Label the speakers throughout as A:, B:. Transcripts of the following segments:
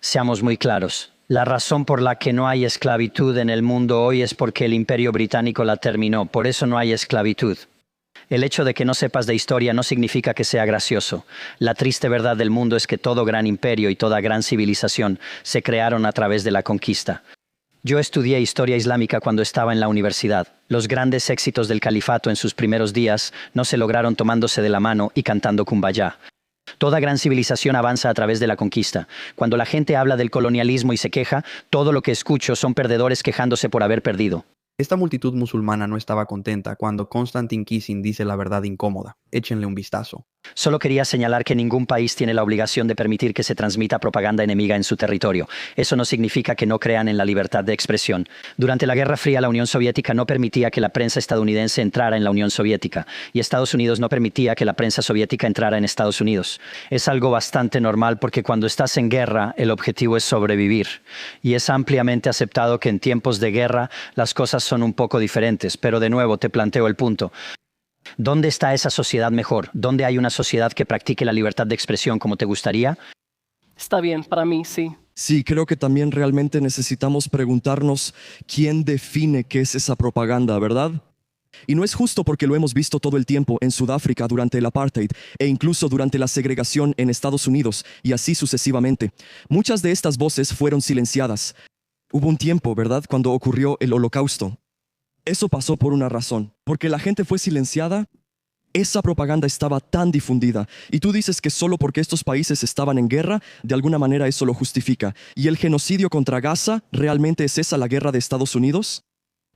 A: Seamos muy claros. La razón por la que no hay esclavitud en el mundo hoy es porque el Imperio Británico la terminó. Por eso no hay esclavitud. El hecho de que no sepas de historia no significa que sea gracioso. La triste verdad del mundo es que todo gran imperio y toda gran civilización se crearon a través de la conquista. Yo estudié historia islámica cuando estaba en la universidad. Los grandes éxitos del califato en sus primeros días no se lograron tomándose de la mano y cantando Kumbaya. Toda gran civilización avanza a través de la conquista. Cuando la gente habla del colonialismo y se queja, todo lo que escucho son perdedores quejándose por haber perdido.
B: Esta multitud musulmana no estaba contenta cuando Konstantin Kisin dice la verdad incómoda. Échenle un vistazo.
A: Solo quería señalar que ningún país tiene la obligación de permitir que se transmita propaganda enemiga en su territorio. Eso no significa que no crean en la libertad de expresión. Durante la Guerra Fría, la Unión Soviética no permitía que la prensa estadounidense entrara en la Unión Soviética, y Estados Unidos no permitía que la prensa soviética entrara en Estados Unidos. Es algo bastante normal porque cuando estás en guerra, el objetivo es sobrevivir. Y es ampliamente aceptado que en tiempos de guerra las cosas son un poco diferentes, pero de nuevo te planteo el punto. ¿Dónde está esa sociedad mejor? ¿Dónde hay una sociedad que practique la libertad de expresión como te gustaría?
C: Está bien, para mí sí.
D: Sí, creo que también realmente necesitamos preguntarnos quién define qué es esa propaganda, ¿verdad? Y no es justo porque lo hemos visto todo el tiempo en Sudáfrica durante el apartheid e incluso durante la segregación en Estados Unidos y así sucesivamente. Muchas de estas voces fueron silenciadas. Hubo un tiempo, ¿verdad?, cuando ocurrió el Holocausto. Eso pasó por una razón, porque la gente fue silenciada. Esa propaganda estaba tan difundida, y tú dices que solo porque estos países estaban en guerra, de alguna manera eso lo justifica. ¿Y el genocidio contra Gaza realmente es esa la guerra de Estados Unidos?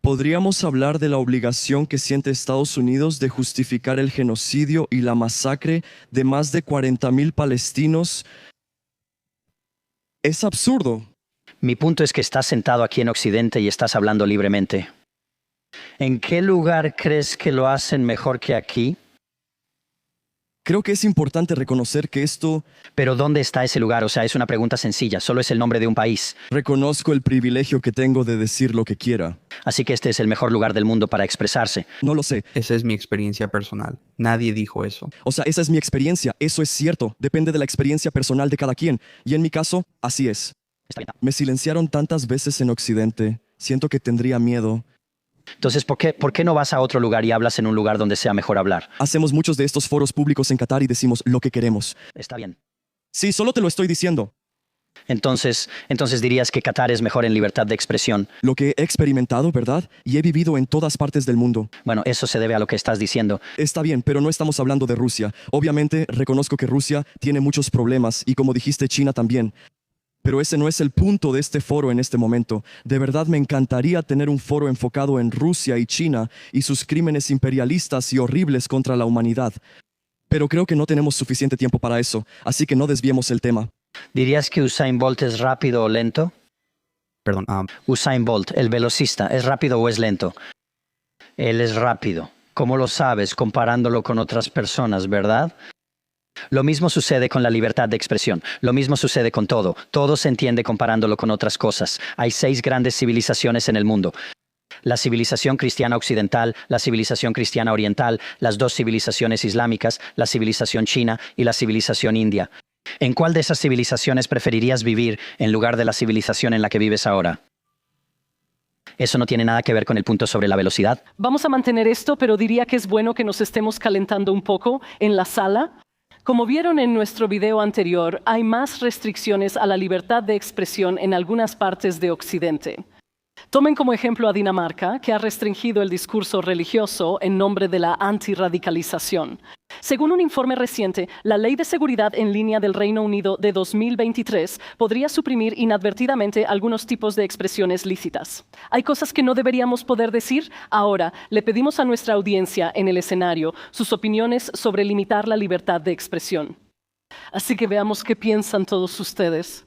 D: ¿Podríamos hablar de la obligación que siente Estados Unidos de justificar el genocidio y la masacre de más de 40,000 palestinos? Es absurdo.
A: Mi punto es que estás sentado aquí en Occidente y estás hablando libremente. ¿En qué lugar crees que lo hacen mejor que aquí?
D: Creo que es importante reconocer que esto...
A: Pero ¿dónde está ese lugar? O sea, es una pregunta sencilla, solo es el nombre de un país.
D: Reconozco el privilegio que tengo de decir lo que quiera.
A: Así que este es el mejor lugar del mundo para expresarse.
D: No lo sé.
B: Esa es mi experiencia personal. Nadie dijo eso.
D: O sea, esa es mi experiencia. Eso es cierto. Depende de la experiencia personal de cada quien. Y en mi caso, así es.
A: Está bien.
D: Me silenciaron tantas veces en Occidente. Siento que tendría miedo.
A: Entonces, ¿por qué no vas a otro lugar y hablas en un lugar donde sea mejor hablar?
D: Hacemos muchos de estos foros públicos en Qatar y decimos lo que queremos.
A: Está bien.
D: Sí, solo te lo estoy diciendo.
A: Entonces dirías que Qatar es mejor en libertad de expresión.
D: Lo que he experimentado, ¿verdad? Y he vivido en todas partes del mundo.
A: Bueno, eso se debe a lo que estás diciendo.
D: Está bien, pero no estamos hablando de Rusia. Obviamente, reconozco que Rusia tiene muchos problemas y como dijiste, China también. Pero ese no es el punto de este foro en este momento. De verdad me encantaría tener un foro enfocado en Rusia y China y sus crímenes imperialistas y horribles contra la humanidad. Pero creo que no tenemos suficiente tiempo para eso, así que no desviemos el tema.
A: ¿Dirías que Usain Bolt es rápido o lento?
B: Perdón,
A: Usain Bolt, el velocista, ¿es rápido o es lento? Él es rápido. ¿Cómo lo sabes? Comparándolo con otras personas, ¿verdad? Lo mismo sucede con la libertad de expresión. Lo mismo sucede con todo. Todo se entiende comparándolo con otras cosas. Hay 6 grandes civilizaciones en el mundo. La civilización cristiana occidental, la civilización cristiana oriental, las 2 civilizaciones islámicas, la civilización china y la civilización india. ¿En cuál de esas civilizaciones preferirías vivir en lugar de la civilización en la que vives ahora? Eso no tiene nada que ver con el punto sobre la velocidad.
C: Vamos a mantener esto, pero diría que es bueno que nos estemos calentando un poco en la sala. Como vieron en nuestro video anterior, hay más restricciones a la libertad de expresión en algunas partes de Occidente. Tomen como ejemplo a Dinamarca, que ha restringido el discurso religioso en nombre de la antirradicalización. Según un informe reciente, la Ley de Seguridad en Línea del Reino Unido de 2023 podría suprimir inadvertidamente algunos tipos de expresiones lícitas. ¿Hay cosas que no deberíamos poder decir? Ahora, le pedimos a nuestra audiencia en el escenario sus opiniones sobre limitar la libertad de expresión. Así que veamos qué piensan todos ustedes.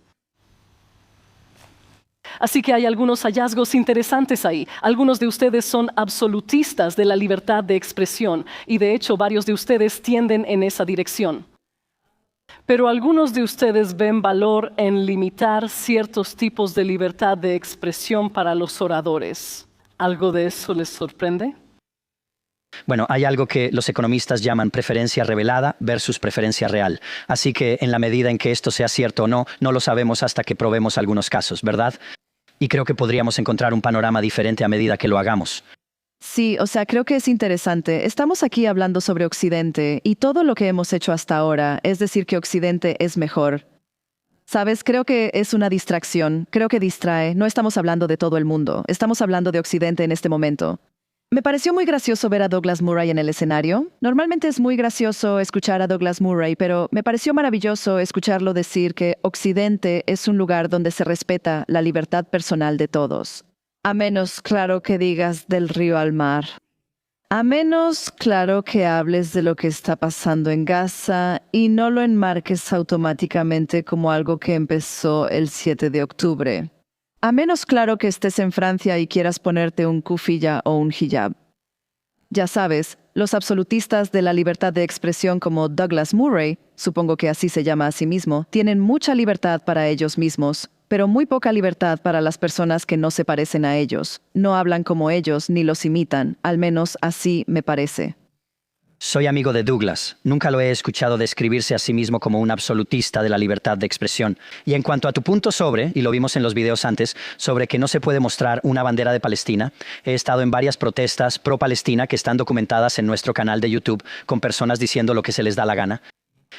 C: Así que hay algunos hallazgos interesantes ahí. Algunos de ustedes son absolutistas de la libertad de expresión y de hecho varios de ustedes tienden en esa dirección. Pero algunos de ustedes ven valor en limitar ciertos tipos de libertad de expresión para los oradores. ¿Algo de eso les sorprende?
A: Bueno, hay algo que los economistas llaman preferencia revelada versus preferencia real. Así que en la medida en que esto sea cierto o no, no lo sabemos hasta que probemos algunos casos, ¿verdad? Y creo que podríamos encontrar un panorama diferente a medida que lo hagamos.
E: Sí, o sea, creo que es interesante. Estamos aquí hablando sobre Occidente y todo lo que hemos hecho hasta ahora, es decir, que Occidente es mejor. Sabes, creo que es una distracción, creo que distrae. No estamos hablando de todo el mundo, estamos hablando de Occidente en este momento. Me pareció muy gracioso ver a Douglas Murray en el escenario. Normalmente es muy gracioso escuchar a Douglas Murray, pero me pareció maravilloso escucharlo decir que Occidente es un lugar donde se respeta la libertad personal de todos. A menos, claro, que digas del río al mar. A menos, claro, que hables de lo que está pasando en Gaza y no lo enmarques automáticamente como algo que empezó el 7 de octubre. A menos, claro, que estés en Francia y quieras ponerte un kufiyya o un hijab. Ya sabes, los absolutistas de la libertad de expresión como Douglas Murray, supongo que así se llama a sí mismo, tienen mucha libertad para ellos mismos, pero muy poca libertad para las personas que no se parecen a ellos. No hablan como ellos ni los imitan, al menos así me parece.
A: Soy amigo de Douglas. Nunca lo he escuchado describirse a sí mismo como un absolutista de la libertad de expresión. Y en cuanto a tu punto sobre, y lo vimos en los videos antes, sobre que no se puede mostrar una bandera de Palestina, he estado en varias protestas pro-Palestina que están documentadas en nuestro canal de YouTube con personas diciendo lo que se les da la gana.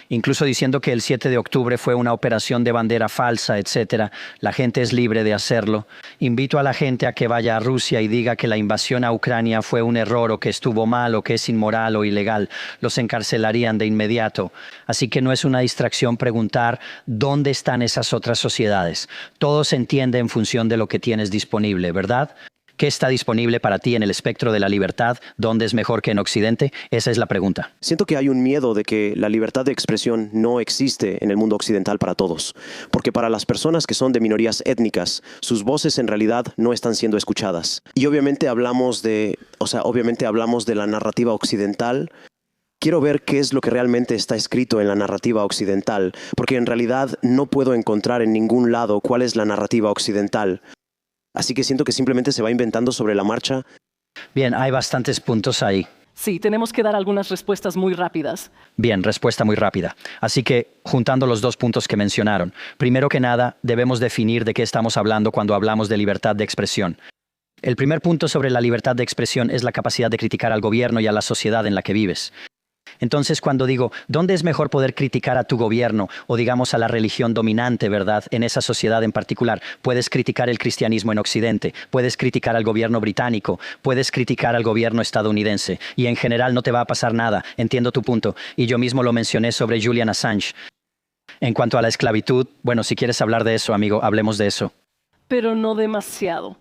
A: Incluso diciendo que el 7 de octubre fue una operación de bandera falsa, etc. La gente es libre de hacerlo. Invito a la gente a que vaya a Rusia y diga que la invasión a Ucrania fue un error o que estuvo mal o que es inmoral o ilegal. Los encarcelarían de inmediato. Así que no es una distracción preguntar dónde están esas otras sociedades. Todo se entiende en función de lo que tienes disponible, ¿verdad? ¿Qué está disponible para ti en el espectro de la libertad? ¿Dónde es mejor que en Occidente? Esa es la pregunta.
F: Siento que hay un miedo de que la libertad de expresión no existe en el mundo occidental para todos, porque para las personas que son de minorías étnicas, sus voces en realidad no están siendo escuchadas. Y obviamente hablamos de la narrativa occidental. Quiero ver qué es lo que realmente está escrito en la narrativa occidental, porque en realidad no puedo encontrar en ningún lado cuál es la narrativa occidental. Así que siento que simplemente se va inventando sobre la marcha.
A: Bien, hay bastantes puntos ahí.
C: Sí, tenemos que dar algunas respuestas muy rápidas.
A: Bien, respuesta muy rápida. Así que, juntando los dos puntos que mencionaron, primero que nada, debemos definir de qué estamos hablando cuando hablamos de libertad de expresión. El primer punto sobre la libertad de expresión es la capacidad de criticar al gobierno y a la sociedad en la que vives. Entonces, cuando digo, ¿dónde es mejor poder criticar a tu gobierno o digamos a la religión dominante, verdad, en esa sociedad en particular? Puedes criticar el cristianismo en Occidente, puedes criticar al gobierno británico, puedes criticar al gobierno estadounidense y en general no te va a pasar nada, entiendo tu punto. Y yo mismo lo mencioné sobre Julian Assange. En cuanto a la esclavitud, bueno, si quieres hablar de eso, amigo, hablemos de eso.
C: Pero no demasiado.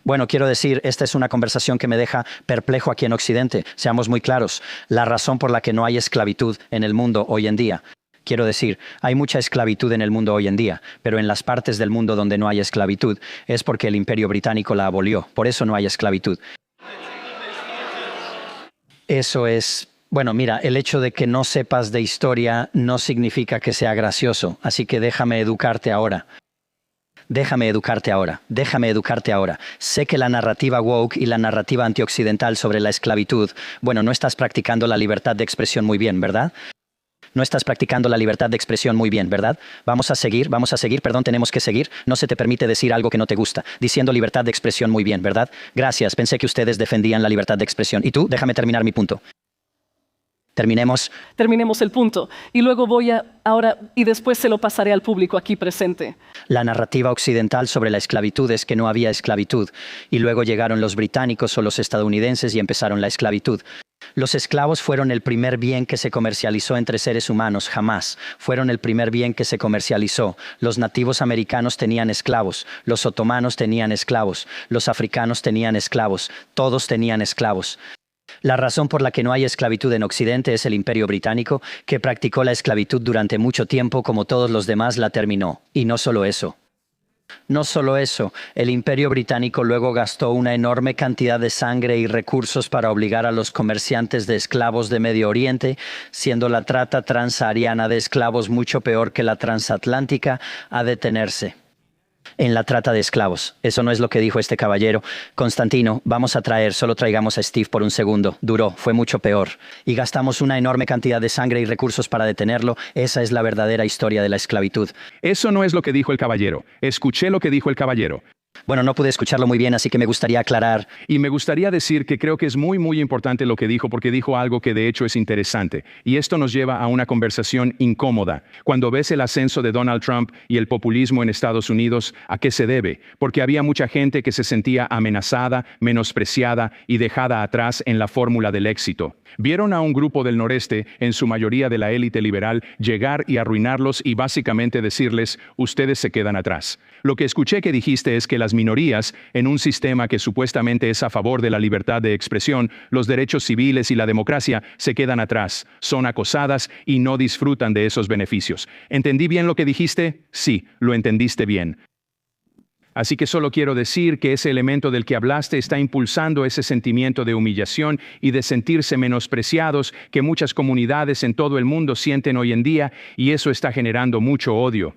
A: Bueno, quiero decir, esta es una conversación que me deja perplejo aquí en Occidente. Seamos muy claros, la razón por la que no hay esclavitud en el mundo hoy en día. Quiero decir, hay mucha esclavitud en el mundo hoy en día, pero en las partes del mundo donde no hay esclavitud es porque el Imperio Británico la abolió. Por eso no hay esclavitud. Eso es... Bueno, mira, el hecho de que no sepas de historia no significa que sea gracioso, así que déjame educarte ahora. Déjame educarte ahora. Sé que la narrativa woke y la narrativa antioccidental sobre la esclavitud, bueno, no estás practicando la libertad de expresión muy bien, ¿verdad? No estás practicando la libertad de expresión muy bien, ¿verdad? Vamos a seguir, tenemos que seguir. No se te permite decir algo que no te gusta, diciendo libertad de expresión muy bien, ¿verdad? Gracias, pensé que ustedes defendían la libertad de expresión. ¿Y tú? Déjame terminar mi punto. Terminemos
C: el punto. Y luego y después se lo pasaré al público aquí presente.
A: La narrativa occidental sobre la esclavitud es que no había esclavitud. Y luego llegaron los británicos o los estadounidenses y empezaron la esclavitud. Los esclavos fueron el primer bien que se comercializó entre seres humanos, jamás. Fueron el primer bien que se comercializó. Los nativos americanos tenían esclavos, los otomanos tenían esclavos, los africanos tenían esclavos, todos tenían esclavos. La razón por la que no hay esclavitud en Occidente es el Imperio Británico, que practicó la esclavitud durante mucho tiempo como todos los demás la terminó. Y no solo eso. No solo eso, el Imperio Británico luego gastó una enorme cantidad de sangre y recursos para obligar a los comerciantes de esclavos de Medio Oriente, siendo la trata transsahariana de esclavos mucho peor que la transatlántica, a detenerse. en la trata de esclavos. Eso no es lo que dijo este caballero. Constantino, vamos a traer, solo traigamos a Steve por un segundo. Duró, fue mucho peor. Y gastamos una enorme cantidad de sangre y recursos para detenerlo. Esa es la verdadera historia de la esclavitud.
G: Eso no es lo que dijo el caballero. Escuché lo que dijo el caballero.
A: Bueno, no pude escucharlo muy bien, así que me gustaría aclarar.
G: Y me gustaría decir que creo que es muy importante lo que dijo porque dijo algo que de hecho es interesante. Y esto nos lleva a una conversación incómoda. Cuando ves el ascenso de Donald Trump y el populismo en Estados Unidos, ¿a qué se debe? Porque había mucha gente que se sentía amenazada, menospreciada y dejada atrás en la fórmula del éxito. Vieron a un grupo del noreste, en su mayoría de la élite liberal, llegar y arruinarlos y básicamente decirles, ustedes se quedan atrás. Lo que escuché que dijiste es que las minorías, en un sistema que supuestamente es a favor de la libertad de expresión, los derechos civiles y la democracia, se quedan atrás, son acosadas y no disfrutan de esos beneficios. ¿Entendí bien lo que dijiste? Sí, lo entendiste bien. Así que solo quiero decir que ese elemento del que hablaste está impulsando ese sentimiento de humillación y de sentirse menospreciados que muchas comunidades en todo el mundo sienten hoy en día, y eso está generando mucho odio.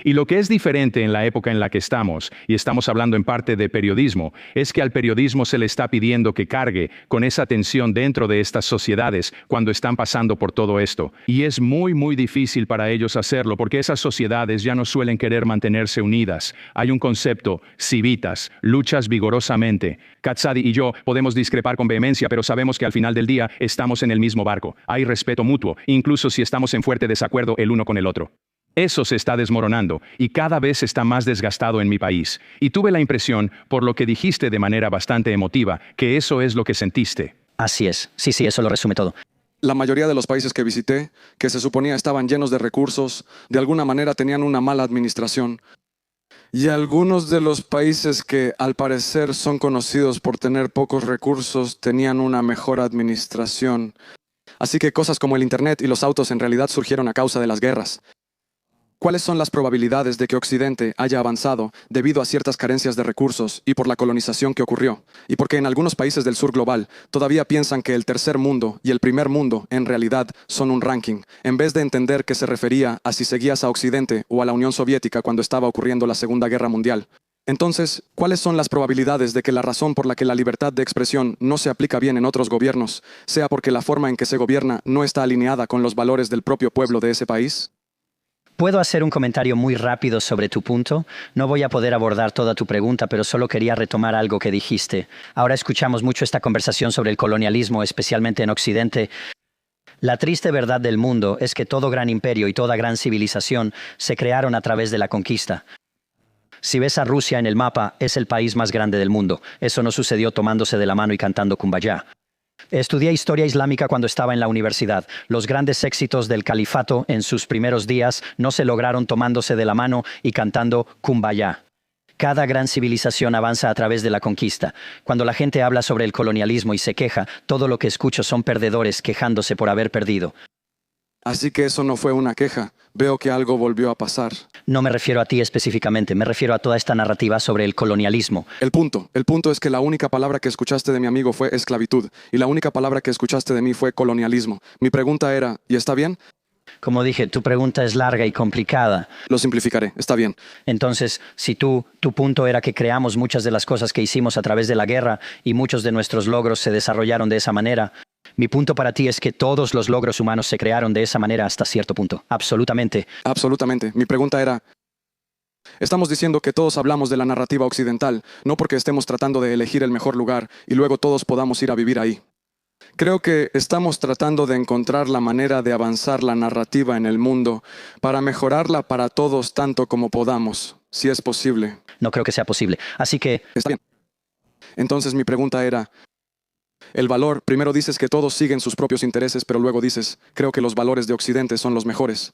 G: Y lo que es diferente en la época en la que estamos, y estamos hablando en parte de periodismo, es que al periodismo se le está pidiendo que cargue con esa tensión dentro de estas sociedades cuando están pasando por todo esto. Y es muy difícil para ellos hacerlo porque esas sociedades ya no suelen querer mantenerse unidas. Hay un concepto, civitas, luchas vigorosamente. Katsadi y yo podemos discrepar con vehemencia, pero sabemos que al final del día estamos en el mismo barco. Hay respeto mutuo, incluso si estamos en fuerte desacuerdo el uno con el otro. Eso se está desmoronando y cada vez está más desgastado en mi país. Y tuve la impresión, por lo que dijiste de manera bastante emotiva, que eso es lo que sentiste.
A: Así es. Sí, eso lo resume todo.
H: La mayoría de los países que visité, que se suponía estaban llenos de recursos, de alguna manera tenían una mala administración. Y algunos de los países que al parecer son conocidos por tener pocos recursos tenían una mejor administración. Así que cosas como el Internet y los autos en realidad surgieron a causa de las guerras. ¿Cuáles son las probabilidades de que Occidente haya avanzado debido a ciertas carencias de recursos y por la colonización que ocurrió? Y porque en algunos países del sur global todavía piensan que el tercer mundo y el primer mundo en realidad son un ranking, en vez de entender que se refería a si seguías a Occidente o a la Unión Soviética cuando estaba ocurriendo la Segunda Guerra Mundial. Entonces, ¿cuáles son las probabilidades de que la razón por la que la libertad de expresión no se aplica bien en otros gobiernos sea porque la forma en que se gobierna no está alineada con los valores del propio pueblo de ese país?
A: ¿Puedo hacer un comentario muy rápido sobre tu punto? No voy a poder abordar toda tu pregunta, pero solo quería retomar algo que dijiste. Ahora escuchamos mucho esta conversación sobre el colonialismo, especialmente en Occidente. La triste verdad del mundo es que todo gran imperio y toda gran civilización se crearon a través de la conquista. Si ves a Rusia en el mapa, es el país más grande del mundo. Eso no sucedió tomándose de la mano y cantando Kumbaya. Estudié historia islámica cuando estaba en la universidad. Los grandes éxitos del califato en sus primeros días no se lograron tomándose de la mano y cantando Kumbaya. Cada gran civilización avanza a través de la conquista. Cuando la gente habla sobre el colonialismo y se queja, todo lo que escucho son perdedores quejándose por haber perdido.
H: Así que eso no fue una queja. Veo que algo volvió a pasar.
A: No me refiero a ti específicamente, me refiero a toda esta narrativa sobre el colonialismo.
H: El punto es que la única palabra que escuchaste de mi amigo fue esclavitud, y la única palabra que escuchaste de mí fue colonialismo. Mi pregunta era, ¿y está bien?
A: Como dije, tu pregunta es larga y complicada.
H: Lo simplificaré, está bien.
A: Entonces, si tu punto era que creamos muchas de las cosas que hicimos a través de la guerra y muchos de nuestros logros se desarrollaron de esa manera, mi punto para ti es que todos los logros humanos se crearon de esa manera hasta cierto punto. Absolutamente.
H: Absolutamente. Mi pregunta era, estamos diciendo que todos hablamos de la narrativa occidental, no porque estemos tratando de elegir el mejor lugar y luego todos podamos ir a vivir ahí. Creo que estamos tratando de encontrar la manera de avanzar la narrativa en el mundo para mejorarla para todos tanto como podamos, si es posible.
A: No creo que sea posible. Así que...
H: Está bien. Entonces mi pregunta era, el valor, primero dices que todos siguen sus propios intereses, pero luego dices, creo que los valores de Occidente son los mejores.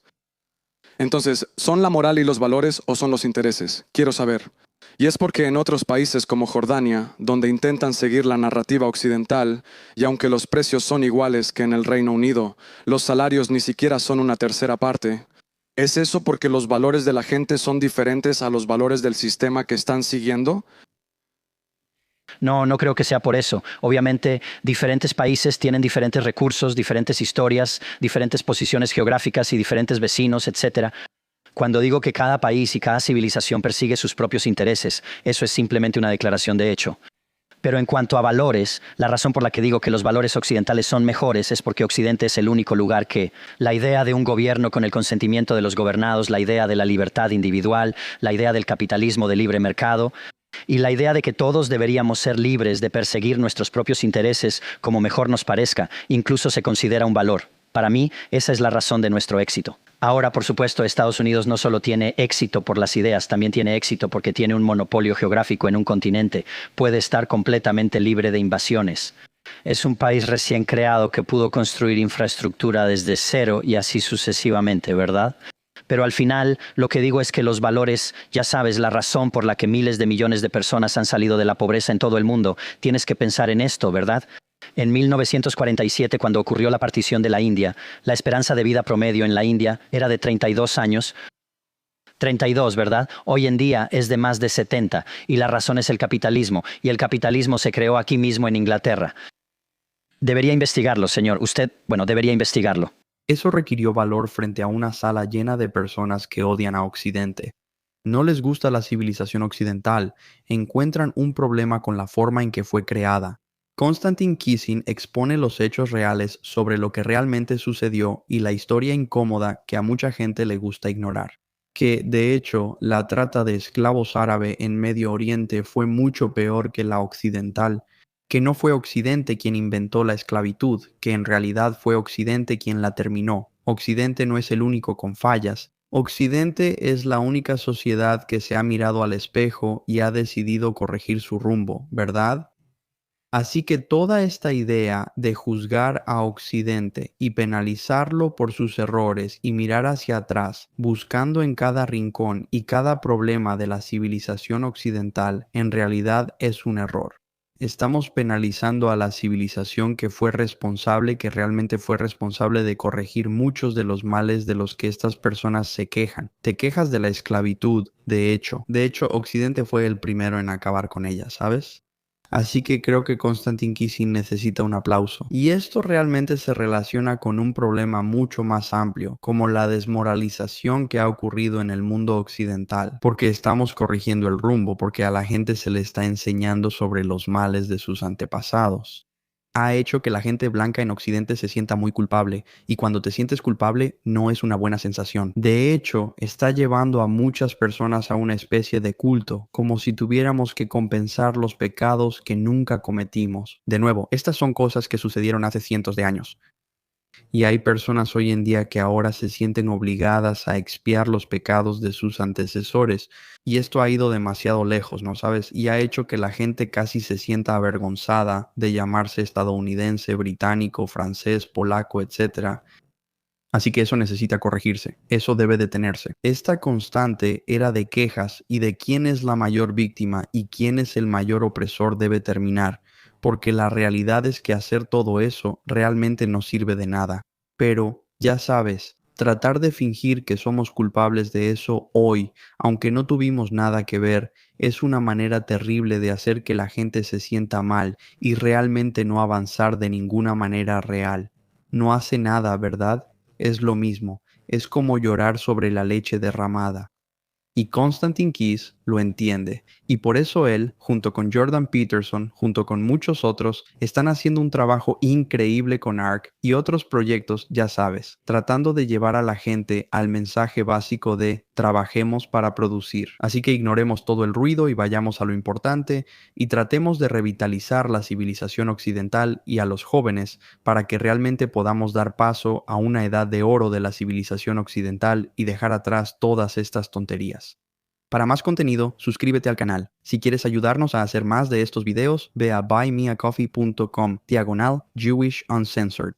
H: Entonces, ¿son la moral y los valores o son los intereses? Quiero saber. Y es porque en otros países como Jordania, donde intentan seguir la narrativa occidental, y aunque los precios son iguales que en el Reino Unido, los salarios ni siquiera son una tercera parte. ¿Es eso porque los valores de la gente son diferentes a los valores del sistema que están siguiendo?
A: No creo que sea por eso. Obviamente, diferentes países tienen diferentes recursos, diferentes historias, diferentes posiciones geográficas y diferentes vecinos, etc. Cuando digo que cada país y cada civilización persigue sus propios intereses, eso es simplemente una declaración de hecho. Pero en cuanto a valores, la razón por la que digo que los valores occidentales son mejores es porque Occidente es el único lugar que la idea de un gobierno con el consentimiento de los gobernados, la idea de la libertad individual, la idea del capitalismo de libre mercado y la idea de que todos deberíamos ser libres de perseguir nuestros propios intereses como mejor nos parezca, incluso se considera un valor. Para mí, esa es la razón de nuestro éxito. Ahora, por supuesto, Estados Unidos no solo tiene éxito por las ideas, también tiene éxito porque tiene un monopolio geográfico en un continente. Puede estar completamente libre de invasiones. Es un país recién creado que pudo construir infraestructura desde cero y así sucesivamente, ¿verdad? Pero al final, lo que digo es que los valores, ya sabes, la razón por la que miles de millones de personas han salido de la pobreza en todo el mundo, tienes que pensar en esto, ¿verdad? En 1947, cuando ocurrió la partición de la India, la esperanza de vida promedio en la India era de 32 años. 32, ¿verdad? Hoy en día es de más de 70, y la razón es el capitalismo, y el capitalismo se creó aquí mismo en Inglaterra. Debería investigarlo, señor. Usted, debería investigarlo.
B: Eso requirió valor frente a una sala llena de personas que odian a Occidente. No les gusta la civilización occidental, encuentran un problema con la forma en que fue creada. Konstantin Kisin expone los hechos reales sobre lo que realmente sucedió y la historia incómoda que a mucha gente le gusta ignorar. Que, de hecho, la trata de esclavos árabe en Medio Oriente fue mucho peor que la occidental, que no fue Occidente quien inventó la esclavitud, que en realidad fue Occidente quien la terminó. Occidente no es el único con fallas. Occidente es la única sociedad que se ha mirado al espejo y ha decidido corregir su rumbo, ¿verdad? Así que toda esta idea de juzgar a Occidente y penalizarlo por sus errores y mirar hacia atrás, buscando en cada rincón y cada problema de la civilización occidental, en realidad es un error. Estamos penalizando a la civilización que realmente fue responsable de corregir muchos de los males de los que estas personas se quejan. Te quejas de la esclavitud, de hecho. De hecho, Occidente fue el primero en acabar con ella, ¿sabes? Así que creo que Konstantin Kisin necesita un aplauso. Y esto realmente se relaciona con un problema mucho más amplio, como la desmoralización que ha ocurrido en el mundo occidental, porque estamos corrigiendo el rumbo, porque a la gente se le está enseñando sobre los males de sus antepasados. Ha hecho que la gente blanca en Occidente se sienta muy culpable, y cuando te sientes culpable no es una buena sensación. De hecho, está llevando a muchas personas a una especie de culto, como si tuviéramos que compensar los pecados que nunca cometimos. De nuevo, estas son cosas que sucedieron hace cientos de años. Y hay personas hoy en día que ahora se sienten obligadas a expiar los pecados de sus antecesores. Y esto ha ido demasiado lejos, ¿no sabes? Y ha hecho que la gente casi se sienta avergonzada de llamarse estadounidense, británico, francés, polaco, etc. Así que eso necesita corregirse. Eso debe detenerse. Esta constante era de quejas y de quién es la mayor víctima y quién es el mayor opresor debe terminar. Porque la realidad es que hacer todo eso realmente no sirve de nada. Pero, ya sabes, tratar de fingir que somos culpables de eso hoy, aunque no tuvimos nada que ver, es una manera terrible de hacer que la gente se sienta mal y realmente no avanzar de ninguna manera real. No hace nada, ¿verdad? Es lo mismo, es como llorar sobre la leche derramada. Y Konstantin Kisin lo entiende, y por eso él, junto con Jordan Peterson, junto con muchos otros, están haciendo un trabajo increíble con ARC y otros proyectos, ya sabes, tratando de llevar a la gente al mensaje básico de trabajemos para producir. Así que ignoremos todo el ruido y vayamos a lo importante y tratemos de revitalizar la civilización occidental y a los jóvenes para que realmente podamos dar paso a una edad de oro de la civilización occidental y dejar atrás todas estas tonterías. Para más contenido, suscríbete al canal. Si quieres ayudarnos a hacer más de estos videos, ve a buymeacoffee.com/Jewish Uncensored.